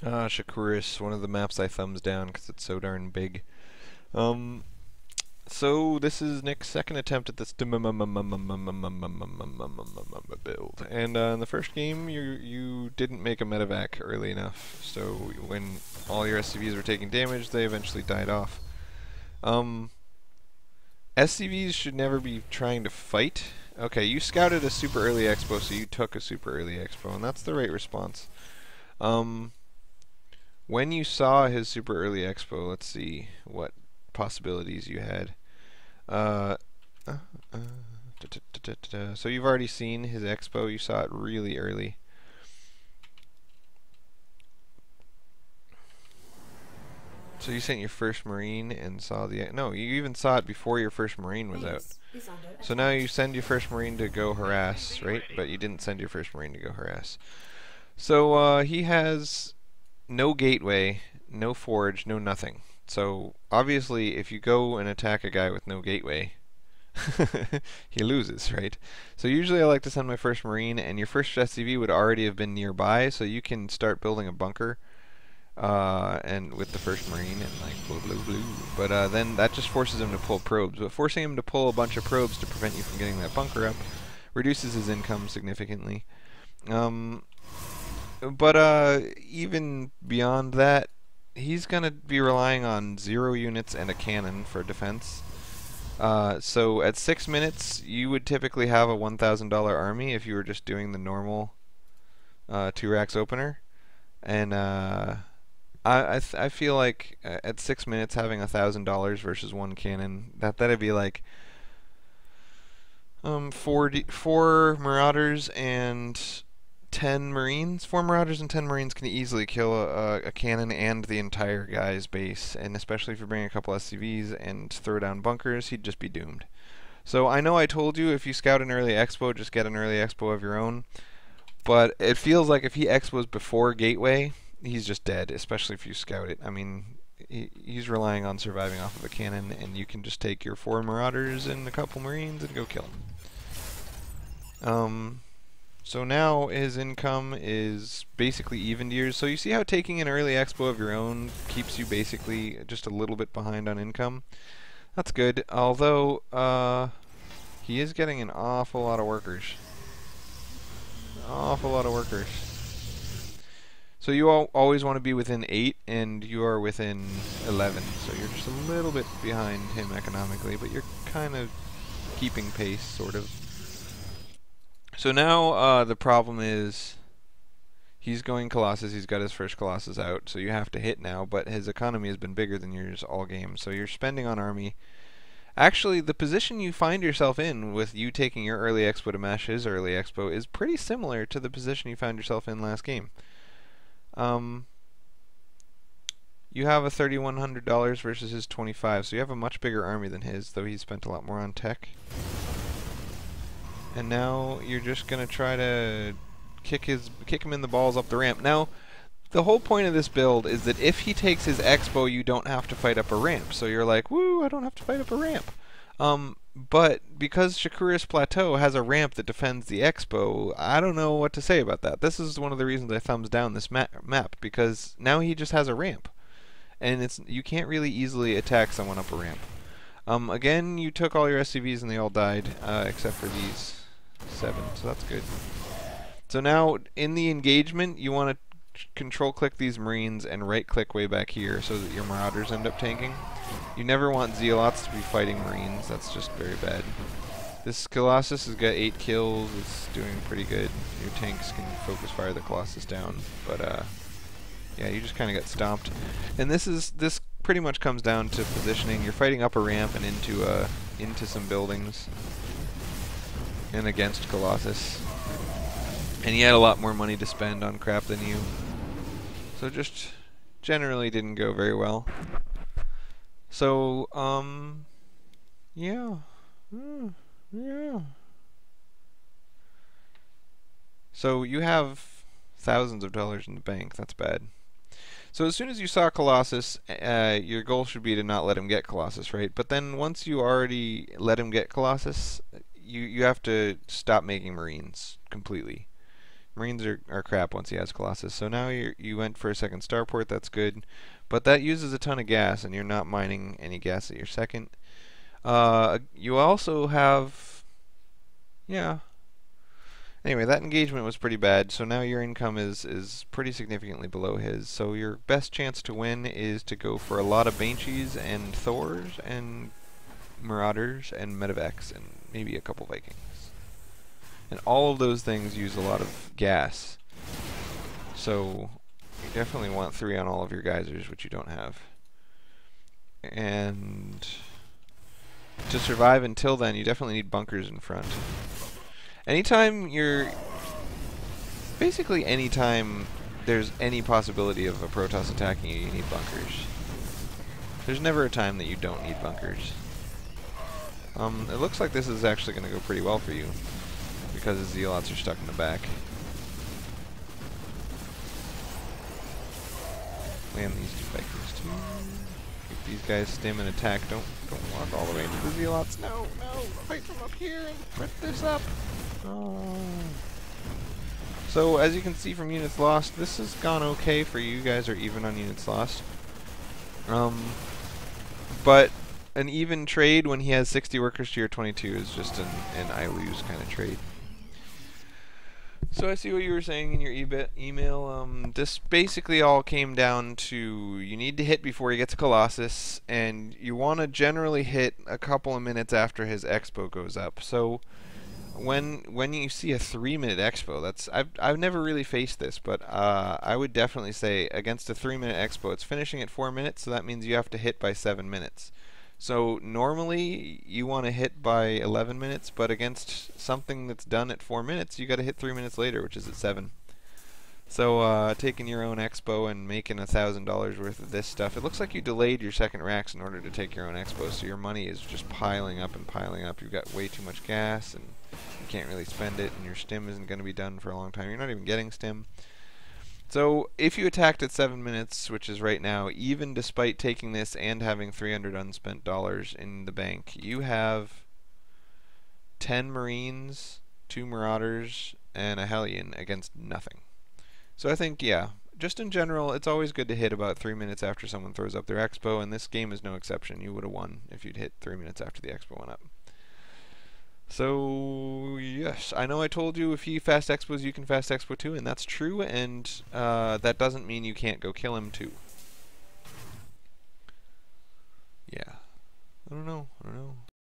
Shakuris, one of the maps I thumbs down because it's so darn big. Um, so this is Nick's second attempt at this build, and in the first game you didn't make a medevac early enough. So when all your SCVs were taking damage, they eventually died off. SCVs should never be trying to fight. Okay, you scouted a super early expo, so you took a super early expo, and that's the right response. When you saw his super early expo, let's see what possibilities you had. Uh, so you've already seen his expo. You saw it really early. So you sent your first Marine and saw the... No, you even saw it before your first Marine was out. So now you send your first Marine to go harass, right? But you didn't send your first Marine to go harass. So he has no gateway, no forge, no nothing. So obviously if you go and attack a guy with no gateway, he loses, right? So usually I like to send my first Marine, and your first SCV would already have been nearby, so you can start building a bunker and with the first Marine and like blue blue blue. But then that just forces him to pull probes. But forcing him to pull a bunch of probes to prevent you from getting that bunker up reduces his income significantly. But even beyond that, he's going to be relying on 0 units and a cannon for defense. So at 6 minutes, you would typically have a $1,000 army if you were just doing the normal 2 racks opener. And I feel like at 6 minutes having $1,000 versus 1 cannon, that'd be like 4 Marauders and 10 Marines. 4 Marauders and 10 Marines can easily kill a cannon and the entire guy's base, and especially if you bring a couple SCVs and throw down bunkers, he'd just be doomed. So I know I told you if you scout an early expo, just get an early expo of your own, but it feels like if he expos before Gateway, he's just dead, especially if you scout it. I mean, he's relying on surviving off of a cannon, and you can just take your 4 Marauders and a couple Marines and go kill him. So now his income is basically evened years. So you see how taking an early expo of your own keeps you basically just a little bit behind on income? That's good, although he is getting an awful lot of workers. An awful lot of workers. So you always want to be within 8, and you are within 11. So you're just a little bit behind him economically, but you're kind of keeping pace, sort of. So now the problem is he's going Colossus. He's got his first Colossus out, so you have to hit now, but his economy has been bigger than yours all game, so you're spending on army. Actually, the position you find yourself in with you taking your early expo to mash his early expo is pretty similar to the position you found yourself in last game. You have a $3,100 versus his 25, so you have a much bigger army than his, though he spent a lot more on tech. And now you're just gonna try to kick him in the balls up the ramp. Now, the whole point of this build is that if he takes his expo, you don't have to fight up a ramp. So you're like, woo, I don't have to fight up a ramp. But because Shakuris Plateau has a ramp that defends the expo, I don't know what to say about that. This is one of the reasons I thumbs down this map, because now he just has a ramp, and you can't really easily attack someone up a ramp. Again, you took all your SCVs and they all died, except for these 7, so that's good. So now, in the engagement, you want to control-click these Marines and right-click way back here so that your Marauders end up tanking. You never want Zealots to be fighting Marines, that's just very bad. This Colossus has got 8 kills, it's doing pretty good. Your tanks can focus fire the Colossus down, but yeah, you just kind of got stomped. And this pretty much comes down to positioning. You're fighting up a ramp and into some buildings and against Colossus. And he had a lot more money to spend on crap than you. So just generally didn't go very well. So, yeah. Yeah. So you have thousands of dollars in the bank. That's bad. So as soon as you saw Colossus, your goal should be to not let him get Colossus, right? But then once you already let him get Colossus, you have to stop making Marines completely. Marines are crap once he has Colossus. So now you went for a second starport, that's good. But that uses a ton of gas, and you're not mining any gas at your second. You also have... Yeah. Anyway, that engagement was pretty bad, so now your income is pretty significantly below his. So your best chance to win is to go for a lot of Banshees and Thors and Marauders and Medevacs and maybe a couple Vikings. And all of those things use a lot of gas. So you definitely want 3 on all of your geysers, which you don't have. And to survive until then, you definitely need bunkers in front. Basically anytime there's any possibility of a Protoss attacking you, you need bunkers. There's never a time that you don't need bunkers. It looks like this is actually going to go pretty well for you, because the Zealots are stuck in the back. Land these 2 Vikings too. Keep these guys stim and attack. Don't walk all the way into the Zealots. No, fight from up here and put this up. Oh. So as you can see from units lost, this has gone okay for you. You guys are even on units lost. But an even trade when he has 60 workers to your 22 is just an I lose kind of trade. So I see what you were saying in your email. This basically all came down to you need to hit before he gets a Colossus, and you want to generally hit a couple of minutes after his expo goes up. So when you see a 3-minute expo, that's I've never really faced this, but I would definitely say against a 3-minute expo, it's finishing at 4 minutes, so that means you have to hit by 7 minutes. So normally you want to hit by 11 minutes, but against something that's done at 4 minutes, you got to hit 3 minutes later, which is at 7. So taking your own expo and making $1,000 worth of this stuff, it looks like you delayed your second racks in order to take your own expo, so your money is just piling up and piling up. You've got way too much gas, and you can't really spend it, and your stim isn't going to be done for a long time. You're not even getting stim. So if you attacked at 7 minutes, which is right now, even despite taking this and having 300 unspent dollars in the bank, you have 10 Marines, 2 Marauders, and a Hellion against nothing. So I think, yeah, just in general, it's always good to hit about 3 minutes after someone throws up their expo, and this game is no exception. You would have won if you'd hit 3 minutes after the expo went up. So, yes, I know I told you if he fast expos, you can fast expo too, and that's true, and that doesn't mean you can't go kill him too. Yeah. I don't know.